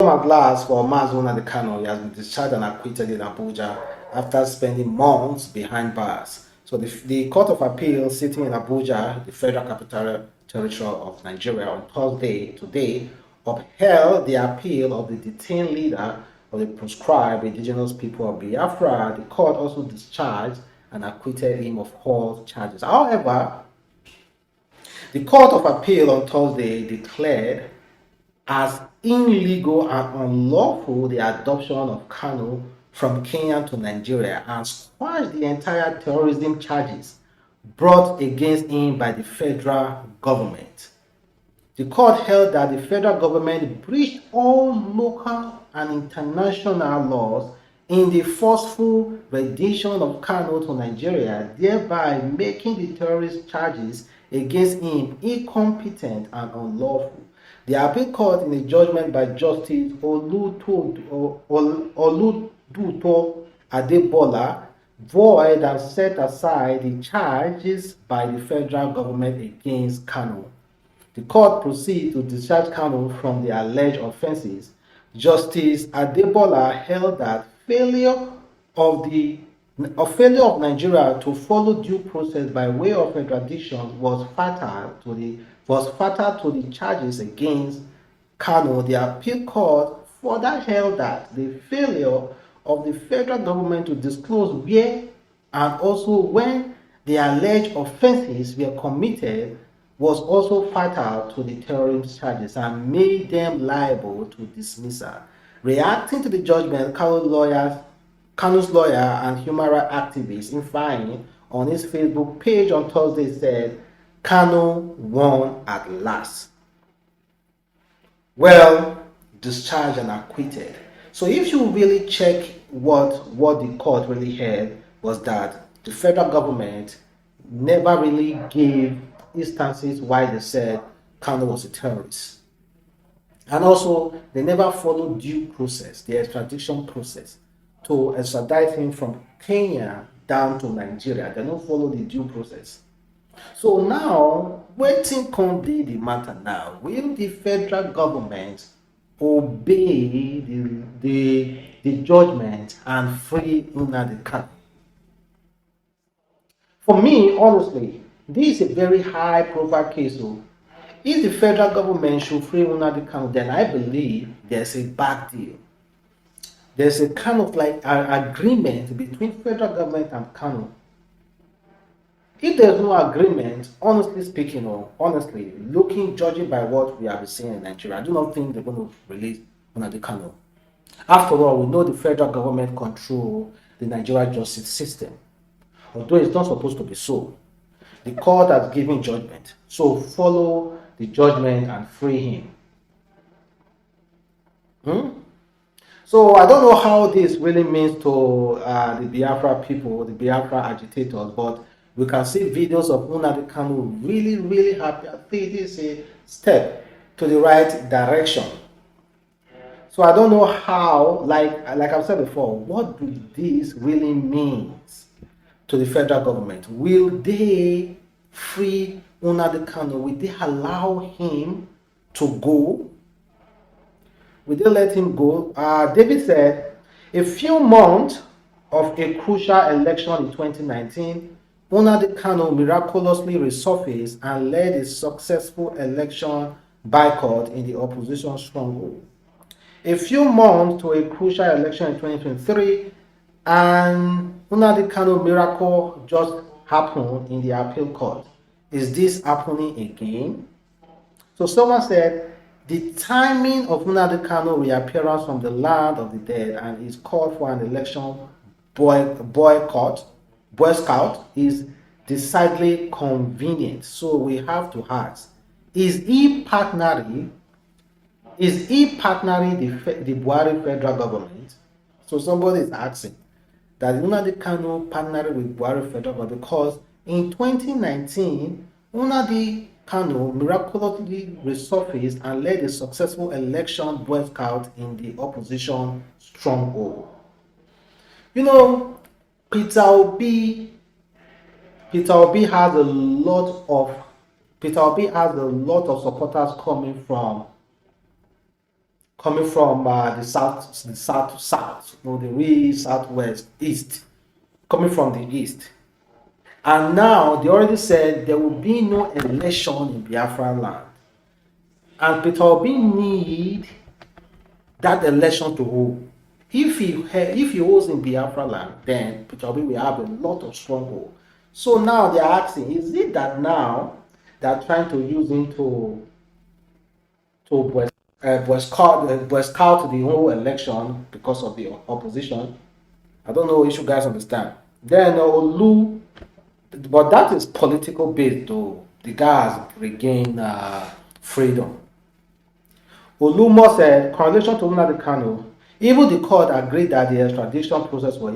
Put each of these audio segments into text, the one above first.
At last for Nnamdi Kanu, he has been discharged and acquitted in Abuja after spending months behind bars. So the Court of Appeal sitting in Abuja, the Federal Capital Territory of Nigeria, on Thursday today upheld the appeal of the detained leader of the proscribed indigenous people of Biafra. The court also discharged and acquitted him of all charges. However, the Court of Appeal on Thursday declared as illegal and unlawful the adoption of Kanu from Kenya to Nigeria and squashed the entire terrorism charges brought against him by the federal government. The court held that the federal government breached all local and international laws in the forceful rendition of Kanu to Nigeria, thereby making the terrorist charges against him incompetent and unlawful. The appeal court, in a judgment by Justice Oluduto Adebola, void and set aside the charges by the federal government against Kanu. The court proceeded to discharge Kanu from the alleged offences. Justice Adebola held that failure of Nigeria to follow due process by way of extradition was fatal to the charges against Kanu. The appeal court further held that the failure of the federal government to disclose where and also when the alleged offences were committed was also fatal to the terrorism charges and made them liable to dismissal. Reacting to the judgment, Kanu's lawyer and human rights activist Ifeanyi on his Facebook page on Thursday said, Kanu won at last. Well, discharged and acquitted. So if you really check what the court really held was that the federal government never really gave instances why they said Kanu was a terrorist. And also, they never followed due process, the extradition process, to extradite him from Kenya down to Nigeria. They don't follow the due process. So now, waiting can be the matter now. Will the federal government obey the judgment and free Nnamdi Kanu? For me, honestly, this is a very high profile case. So if the federal government should free Nnamdi Kanu, then I believe there's a bad deal. There's a kind of like an agreement between federal government and Kanu. If there's no agreement, honestly speaking, or honestly, judging by what we have been seeing in Nigeria, I do not think they're going to release Nnamdi Kanu. After all, we know the federal government control the Nigerian justice system, although it's not supposed to be so. The court has given judgment, so follow the judgment and free him. So I don't know how this really means to the Biafra people, the Biafra agitators, but we can see videos of Nnamdi Kanu really, really happy. I think this is a step to the right direction. So I don't know how, like I've said before, what do this really mean to the federal government? Will they free Nnamdi Kanu? Will they allow him to go? Will they let him go? David said, a few months of a crucial election in 2019, Nnamdi Kanu miraculously resurfaced and led a successful election boycott in the opposition stronghold. A few months to a crucial election in 2023, and Nnamdi Kanu miracle just happened in the appeal court. Is this happening again? So someone said, the timing of Nnamdi Kanu reappearance from the land of the dead and his call for an election Boy Scout is decidedly convenient. So we have to ask, is he partnering the Buhari federal government? So somebody is asking that Nnamdi Kanu partnered with Buhari federal government because in 2019, Nnamdi Kanu miraculously resurfaced and led a successful election Boy Scout in the opposition stronghold. You know, Peter Obi has a lot of supporters coming coming from the south, the real southwest, east, coming from the east. And now they already said there will be no election in Biafra land. And Peter Obi need that election to hold. If he holds in Biafra land, then Peter Obi will have a lot of stronghold. So now they are asking, is it that now they are trying to use him to boycott the whole election because of the opposition? I don't know if you guys understand. Then Olu, but that is political based though. The guy has regained freedom. Olumo said, correlation to Nnamdi Kanu, even the court agreed that the extradition process was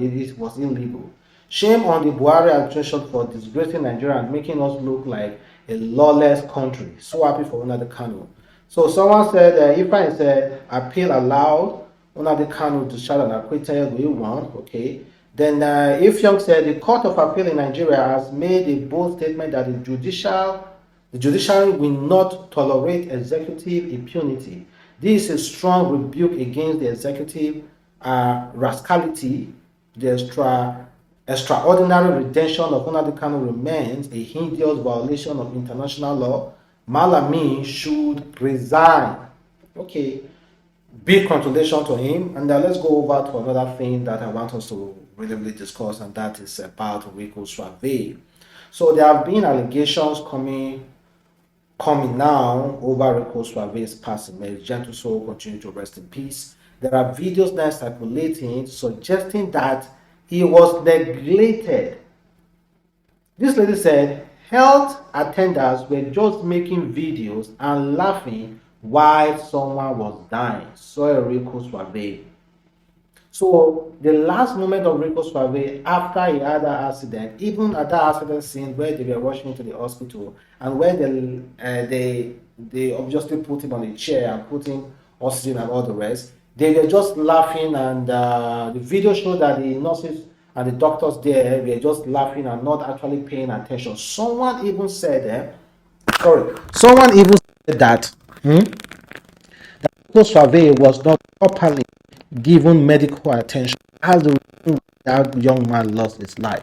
illegal. Shame on the Buhari administration for disgracing Nigeria and making us look like a lawless country. So happy for Nnamdi Kanu. So someone said, Ifeanyi said, appeal allowed, Nnamdi Kanu discharged and acquitted, we won, okay. Then Ifeanyi said, the Court of Appeal in Nigeria has made a bold statement that the judiciary will not tolerate executive impunity. This is a strong rebuke against the executive rascality. The extraordinary retention of Nnamdi Kanu remains a hideous violation of international law. Malami should resign. Okay, big congratulations to him. And now let's go over to another thing that I want us to really discuss, and that is about Rico Swavey. So there have been allegations coming now over Rico Swavey's passing. May his gentle soul continue to rest in peace. There are videos now circulating suggesting that he was neglected. This lady said health attendants were just making videos and laughing while someone was dying. So Rico Swavey. So the last moment of Rico Swavey after he had that accident, even at that accident scene where they were rushing into the hospital and where they obviously put him on a chair and put him oxygen and all the rest, they were just laughing, and the video showed that the nurses and the doctors there were just laughing and not actually paying attention. Someone even said that Rico Swavey was not properly given medical attention as the reason that young man lost his life.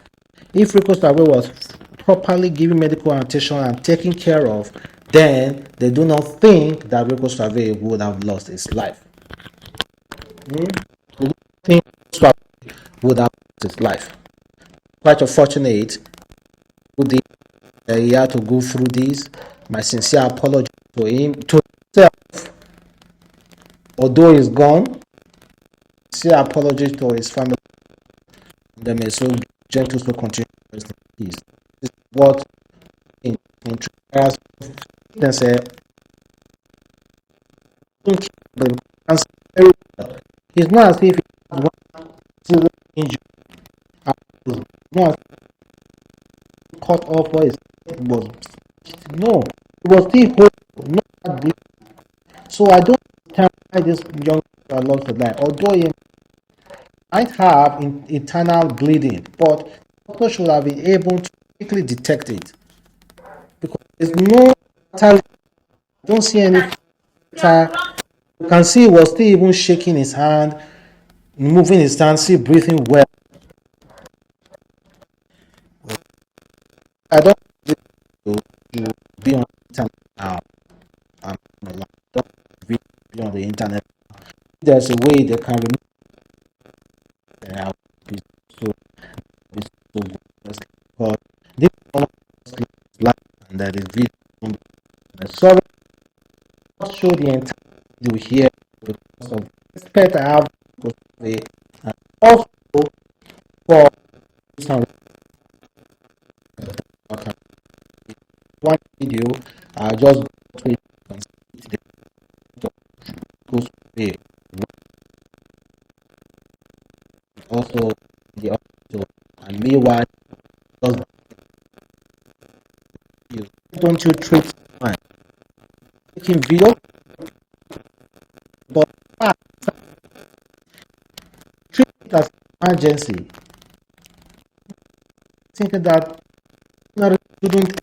If Rico Swavey was properly given medical attention and taken care of, then they do not think that Rico Swavey would have lost his life. They don't think Rico Swavey would have lost his life. Quite unfortunate he had to go through this. My sincere apology to him, to himself, although he's gone. Sincere apologies to his family. They may so gentle to continue to rest in peace. This is what in trials they say. It's not as if he had one serious injury. It's not as if cut off where his head was. No, it was still whole, not bleeding. So I don't understand why this young man lost his life. Although he might have internal bleeding, but the doctor should have been able to quickly detect it. Because there's no I don't see any. You can see he was still even shaking his hand, moving his hand, still breathing well. I don't think you be on the internet now. Don't be on the internet. There's a way they can remove so good. Because this one live and that is video. Sorry, not show the entire video here because of respect I have for the and also for some one video I just go to it and see the also the audio, and meanwhile don't you treat someone taking video but treat it as emergency, thinking that shouldn't